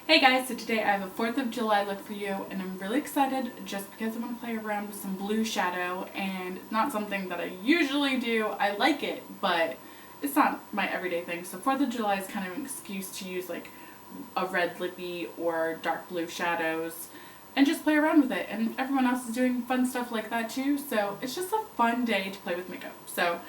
Hey guys, so today I have a 4th of July look for you, and I'm really excited just because I want to play around with some blue shadow, and it's not something that I usually do. I like it, but it's not my everyday thing. So 4th of July is kind of an excuse to use like a red lippy or dark blue shadows and just play around with it, and everyone else is doing fun stuff like that too, so it's just a fun day to play with makeup. So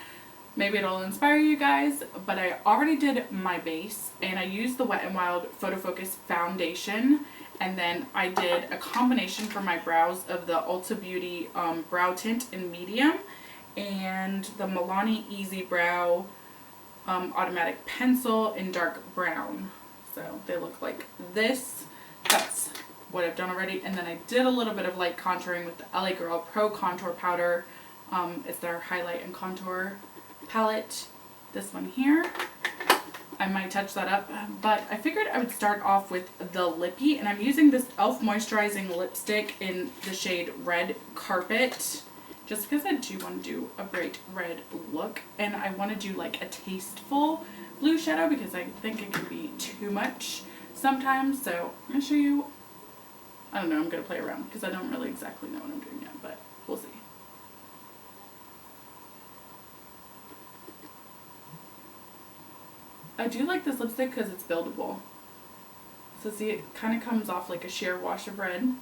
maybe it'll inspire you guys, but I already did my base, and I used the Wet n Wild Photo Focus foundation, and then I did a combination for my brows of the Ulta Beauty brow tint in medium and the MILANI Easy Brow automatic pencil in dark brown. So they look like this. That's what I've done already, and then I did a little bit of light contouring with the L.A.GIRL Pro Contour Powder. It's their highlight and contour palette, this one here. I might touch that up, but I figured I would start off with the lippy, and I'm using this e.l.f. moisturizing lipstick in the shade Red Carpet, just because I do want to do a bright red look, and I want to do like a tasteful blue shadow because I think it can be too much sometimes. So I'm going to show you, I don't know, I'm going to play around because I don't really exactly know what I'm doing yet, but we'll see. I do like this lipstick because it's buildable. So see, it kind of comes off like a sheer wash of red,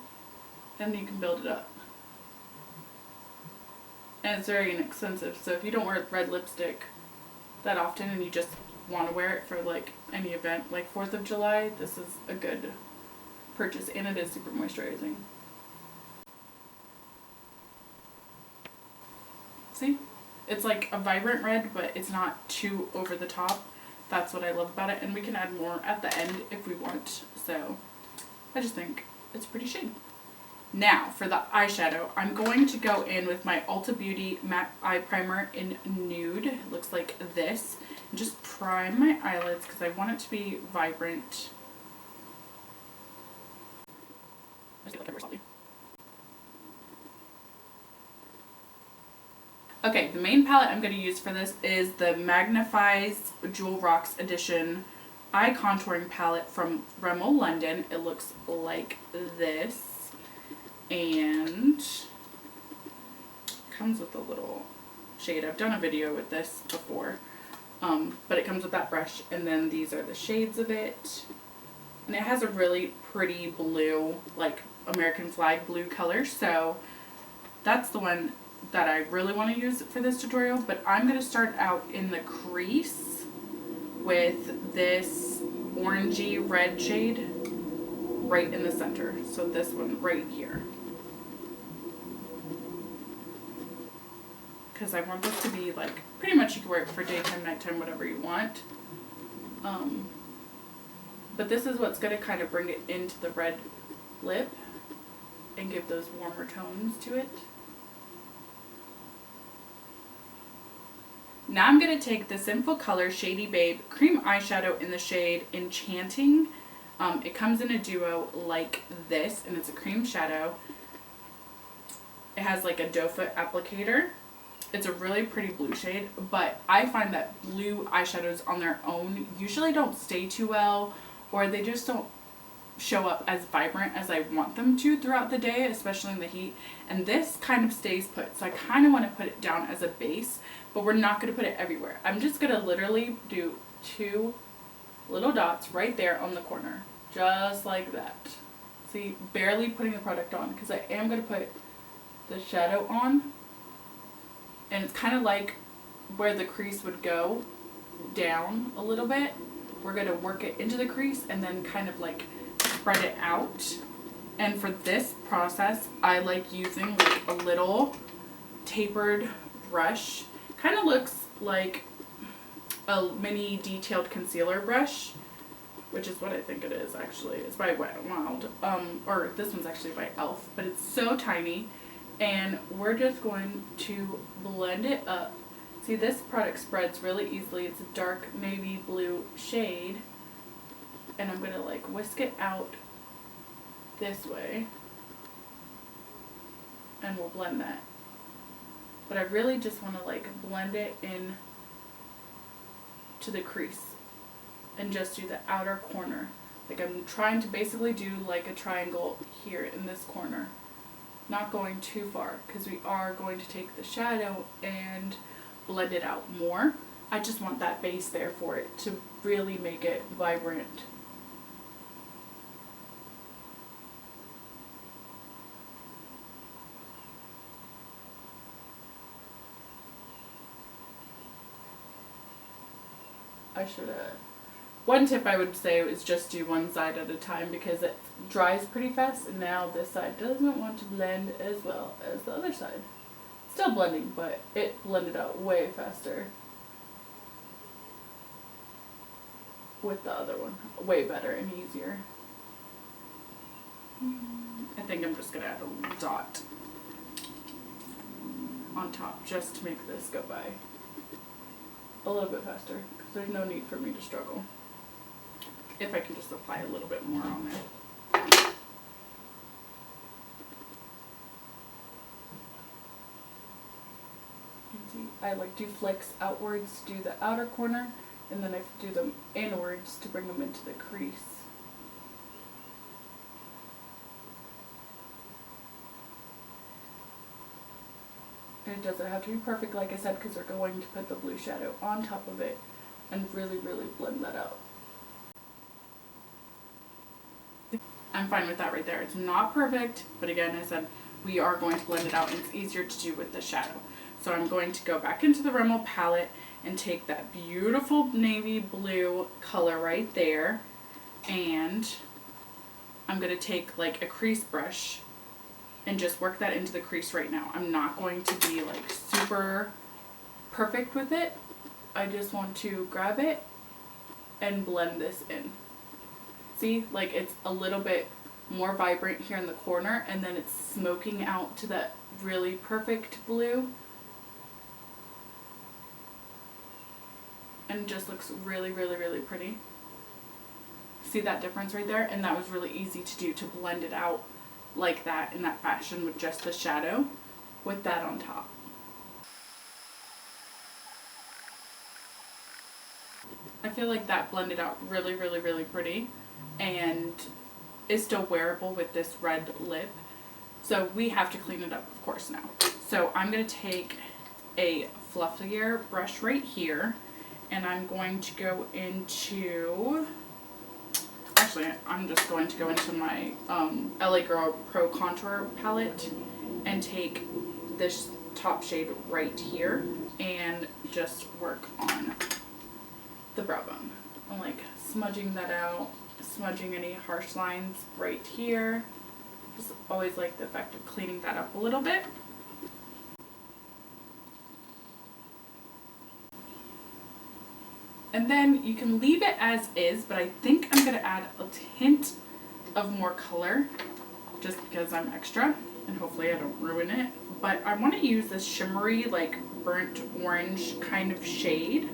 and you can build it up. And it's very inexpensive, so if you don't wear red lipstick that often and you just want to wear it for like any event like 4th of July, this is a good purchase, and it is super moisturizing. See? It's like a vibrant red, but it's not too over the top. That's what I love about it, and we can add more at the end if we want. So I just think it's a pretty shade. Now for the eyeshadow, I'm going to go in with my Ulta Beauty matte eye primer in nude. It looks like this, and just prime my eyelids because I want it to be vibrant. Okay, the main palette I'm going to use for this is the MAGNIF'EYES Jewel Rocks Edition Eye Contouring Palette from RIMMEL London. It looks like this, and comes with a little shade. I've done a video with this before, but it comes with that brush, and then these are the shades of it. And it has a really pretty blue, like American flag blue color, so that's the one that I really want to use for this tutorial. But I'm going to start out in the crease with this orangey red shade right in the center. So this one right here, because I want this to be like, pretty much you can wear it for daytime, nighttime, whatever you want. But this is what's going to kind of bring it into the red lip and give those warmer tones to it. Now I'm going to take the SINFUL color Shady Babe cream eyeshadow in the shade Enchanting. It comes in a duo like this, and it's a cream shadow. It has like a doe foot applicator. It's a really pretty blue shade, but I find that blue eyeshadows on their own usually don't stay too well, or they just don't show up as vibrant as I want them to throughout the day, especially in the heat. And this kind of stays put, so I kind of want to put it down as a base, but we're not going to put it everywhere. I'm just going to literally do 2 little dots right there on the corner, just like that. See, barely putting the product on because I am going to put the shadow on, and it's kind of like where the crease would go down a little bit. We're going to work it into the crease and then kind of like spread it out. And for this process, I like using like a little tapered brush. Kind of looks like a mini detailed concealer brush, which is what I think it is actually. It's by Wet n Wild, or this one's actually by e.l.f, but it's so tiny. And we're just going to blend it up. See, this product spreads really easily. It's a dark navy blue shade, and I'm going to like whisk it out this way, and we'll blend that. But I really just want to like blend it in to the crease and just do the outer corner. Like I'm trying to basically do like a triangle here in this corner. Not going too far because we are going to take the shadow and blend it out more. I just want that base there for it to really make it vibrant. I should have. One tip I would say is just do one side at a time because it dries pretty fast, and now this side doesn't want to blend as well as the other side. Still blending, but it blended out way faster with the other one. Way better and easier. I think I'm just going to add a dot on top just to make this go by a little bit faster because there's no need for me to struggle. If I can just apply a little bit more on there. I like do flicks outwards to do the outer corner, and then I do them inwards to bring them into the crease. And it doesn't have to be perfect, like I said, because we're going to put the blue shadow on top of it and really, really blend that out. I'm fine with that right there. It's not perfect, but again, I said we are going to blend it out and it's easier to do with the shadow. So I'm going to go back into the Rimmel palette and take that beautiful navy blue color right there, and I'm going to take like a crease brush and just work that into the crease right now. I'm not going to be like super perfect with it. I just want to grab it and blend this in. See, like it's a little bit more vibrant here in the corner, and then it's smoking out to that really perfect blue. And it just looks really, really, really pretty. See that difference right there? And that was really easy to do, to blend it out like that in that fashion with just the shadow with that on top. I feel like that blended out really, really, really pretty and is still wearable with this red lip. So we have to clean it up, of course, now. So I'm going to take a fluffier brush right here, and I'm going to go into, actually I'm just going to go into my L.A.GIRL Pro Contour palette and take this top shade right here and just work on the brow bone. I'm like smudging that out, smudging any harsh lines right here. Just always like the effect of cleaning that up a little bit. And then you can leave it as is, but I think I'm going to add a hint of more color just because I'm extra and hopefully I don't ruin it. But I want to use this shimmery, like burnt orange kind of shade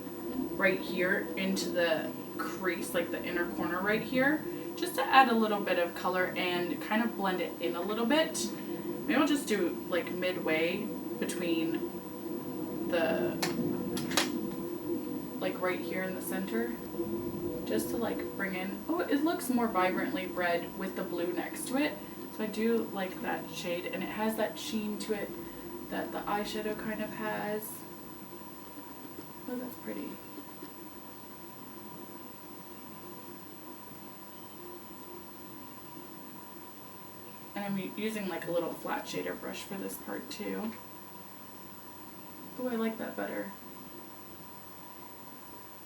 right here into the crease, like the inner corner right here, just to add a little bit of color and kind of blend it in a little bit. Maybe I'll just do like midway between the, like right here in the center, just to like bring in, oh, it looks more vibrantly red with the blue next to it. So I do like that shade, and it has that sheen to it that the eyeshadow kind of has. Oh, that's pretty. And I'm using like a little flat shader brush for this part too. Oh, I like that better.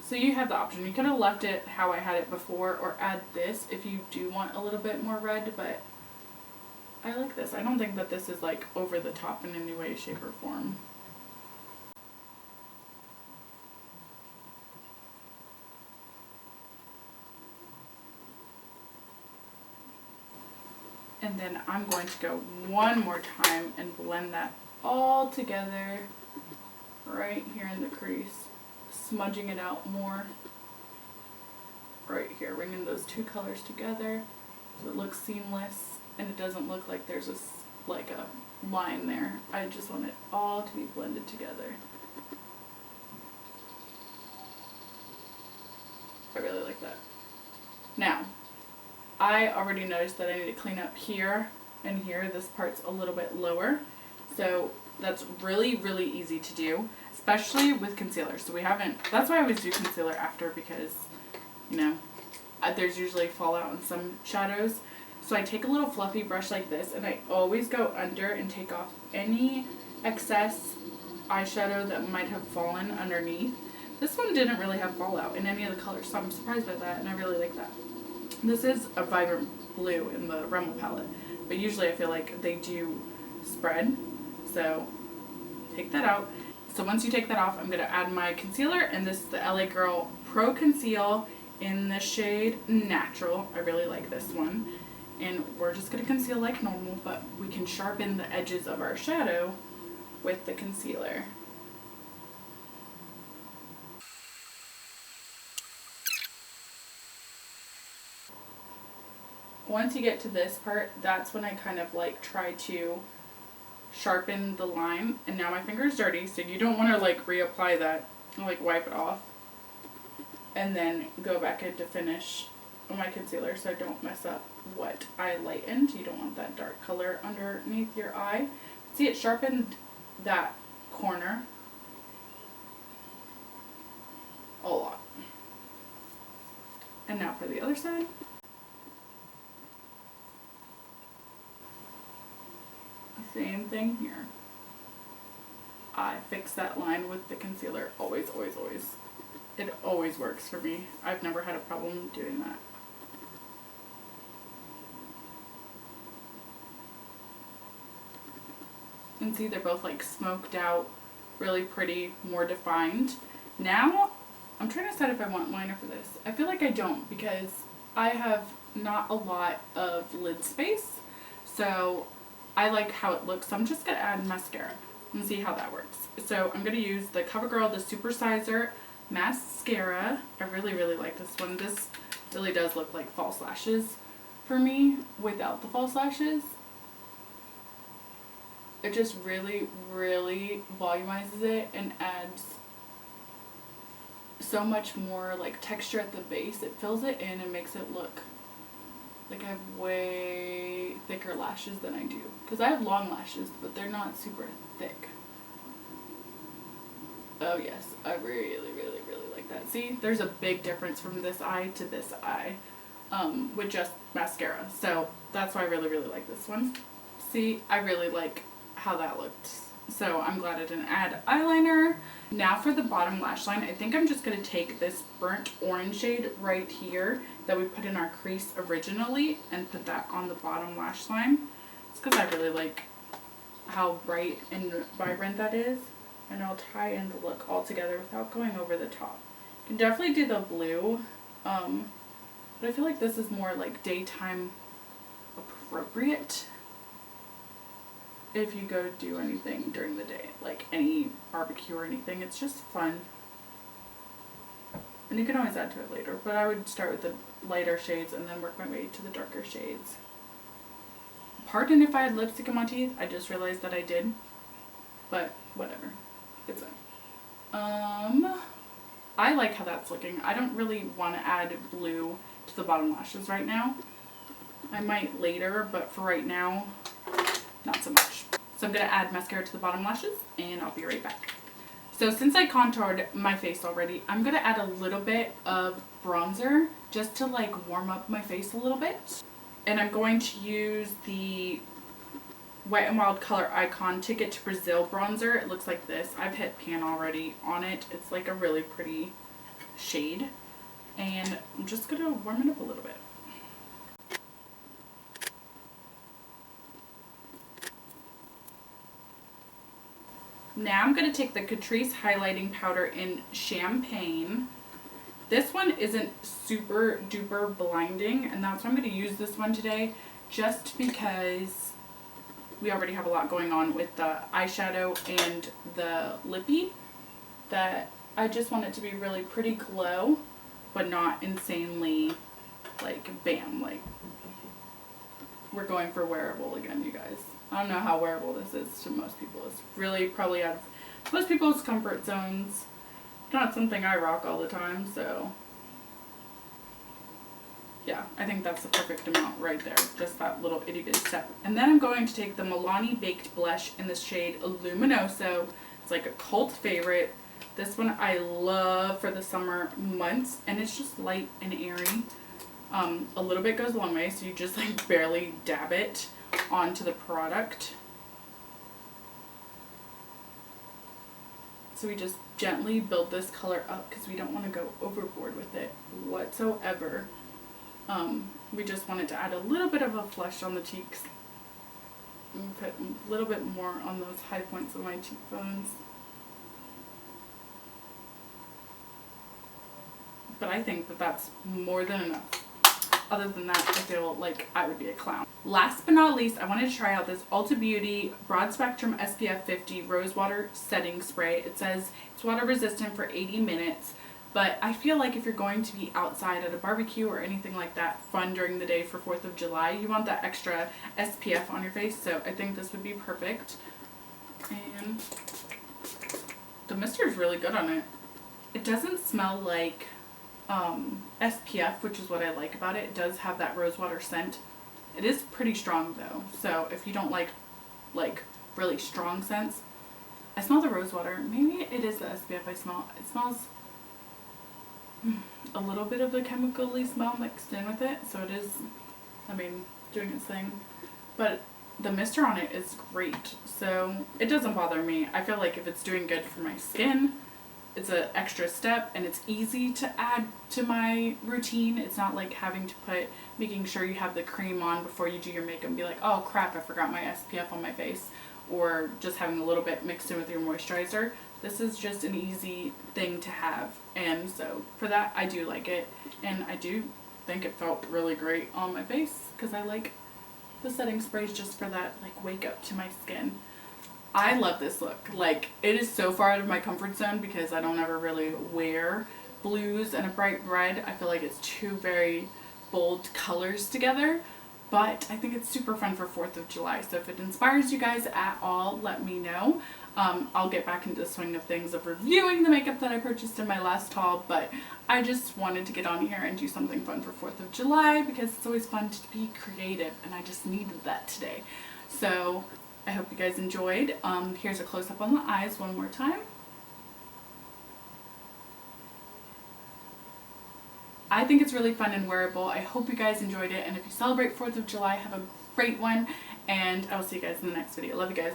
So you have the option. You could have left it how I had it before or add this if you do want a little bit more red, but I like this. I don't think that this is like over the top in any way, shape, or form. And then I'm going to go one more time and blend that all together right here in the crease, smudging it out more right here, bringing those two colors together so it looks seamless and it doesn't look like there's like a line there. I just want it all to be blended together. I really like that. Now, I already noticed that I need to clean up here and here. This part's a little bit lower. So that's really, really easy to do, especially with concealer. So we haven't, that's why I always do concealer after, because, you know, there's usually fallout on some shadows. So I take a little fluffy brush like this, and I always go under and take off any excess eyeshadow that might have fallen underneath. This one didn't really have fallout in any of the colors, so I'm surprised by that, and I really like that. This is a vibrant blue in the Rimmel palette, but usually I feel like they do spread. So take that out. So once you take that off, I'm going to add my concealer, and this is the L.A.GIRL Pro Conceal in the shade Natural. I really like this one. And we're just going to conceal like normal, but we can sharpen the edges of our shadow with the concealer. Once you get to this part, that's when I kind of like try to sharpen the line. And now my finger's dirty, so you don't want to like reapply that, like wipe it off and then go back in to finish my concealer so I don't mess up what I lightened. You don't want that dark color underneath your eye. See, it sharpened that corner a lot. And now for the other side. Same thing here. I fix that line with the concealer. Always, always, always. It always works for me. I've never had a problem doing that. You can see they're both like smoked out, really pretty, more defined. Now, I'm trying to decide if I want liner for this. I feel like I don't, because I have not a lot of lid space. So I like how it looks, so I'm just going to add mascara and see how that works. So I'm going to use the CoverGirl, the Super Sizer Mascara. I really, really like this one. This really does look like false lashes for me without the false lashes. It just really, really volumizes it and adds so much more like texture at the base. It fills it in and makes it look like I have way thicker lashes than I do. Because I have long lashes, but they're not super thick. Oh yes, I really, really, really like that. See, there's a big difference from this eye to this eye with just mascara. So that's why I really, really like this one. See, I really like how that looked. So I'm glad I didn't add eyeliner. Now for the bottom lash line, I think I'm just going to take this burnt orange shade right here that we put in our crease originally and put that on the bottom lash line. It's because I really like how bright and vibrant that is. And I'll tie in the look all together without going over the top. You can definitely do the blue, but I feel like this is more like daytime appropriate if you go do anything during the day, like any barbecue or anything. It's just fun. And you can always add to it later, but I would start with the lighter shades and then work my way to the darker shades. Pardon if I had lipstick in my teeth, I just realized that I did, but whatever, it's fine. I like how that's looking. I don't really want to add blue to the bottom lashes right now. I might later, but for right now, not so much. So I'm going to add mascara to the bottom lashes and I'll be right back. So since I contoured my face already, I'm going to add a little bit of bronzer just to like warm up my face a little bit. And I'm going to use the Wet n Wild Color Icon Ticket to Brazil bronzer. It looks like this. I've hit pan already on it. It's like a really pretty shade. And I'm just going to warm it up a little bit. Now I'm going to take the Catrice highlighting powder in Champagne. This one isn't super duper blinding, and that's why I'm going to use this one today, just because we already have a lot going on with the eyeshadow and the lippy, that I just want it to be really pretty glow, but not insanely like bam, like we're going for wearable again, you guys. I don't know how wearable this is to most people. It's really probably out of most people's comfort zones. Not something I rock all the time, so yeah, I think that's the perfect amount right there. Just that little itty bitty step. And then I'm going to take the MILANI Baked Blush in the shade Luminoso. It's like a cult favorite. This one I love for the summer months, and it's just light and airy. A little bit goes a long way, so you just like barely dab it onto the product. So we just gently build this color up because we don't want to go overboard with it whatsoever. We just wanted to add a little bit of a flush on the cheeks and put a little bit more on those high points of my cheekbones. But I think that that's more than enough. Other than that, I feel like I would be a clown. Last but not least, I wanted to try out this Ulta Beauty Broad Spectrum SPF 50 Rose Water Setting Spray. It says it's water resistant for 80 minutes, but I feel like if you're going to be outside at a barbecue or anything like that fun during the day for 4th of July, you want that extra SPF on your face, so I think this would be perfect. And the mister is really good on it. It doesn't smell like SPF, which is what I like about it. It does have that rosewater scent. It is pretty strong though, so if you don't like really strong scents, I smell the rosewater. Maybe it is the SPF I smell. It smells a little bit of a chemically smell mixed in with it, so it is, I mean, doing its thing. But the mister on it is great, so it doesn't bother me. I feel like if it's doing good for my skin, it's an extra step and it's easy to add to my routine. It's not like having to making sure you have the cream on before you do your makeup and be like, oh crap, I forgot my SPF on my face, or just having a little bit mixed in with your moisturizer. This is just an easy thing to have, and so for that I do like it, and I do think it felt really great on my face because I like the setting sprays just for that like wake up to my skin. I love this look. Like, it is so far out of my comfort zone because I don't ever really wear blues and a bright red. I feel like it's two very bold colors together, but I think it's super fun for 4th of July. So if it inspires you guys at all, let me know. I'll get back into the swing of things of reviewing the makeup that I purchased in my last haul, but I just wanted to get on here and do something fun for 4th of July because it's always fun to be creative, and I just needed that today. So I hope you guys enjoyed. Here's a close-up on the eyes one more time. I think it's really fun and wearable. I hope you guys enjoyed it, and if you celebrate 4th of July, have a great one, and I will see you guys in the next video. Love you guys.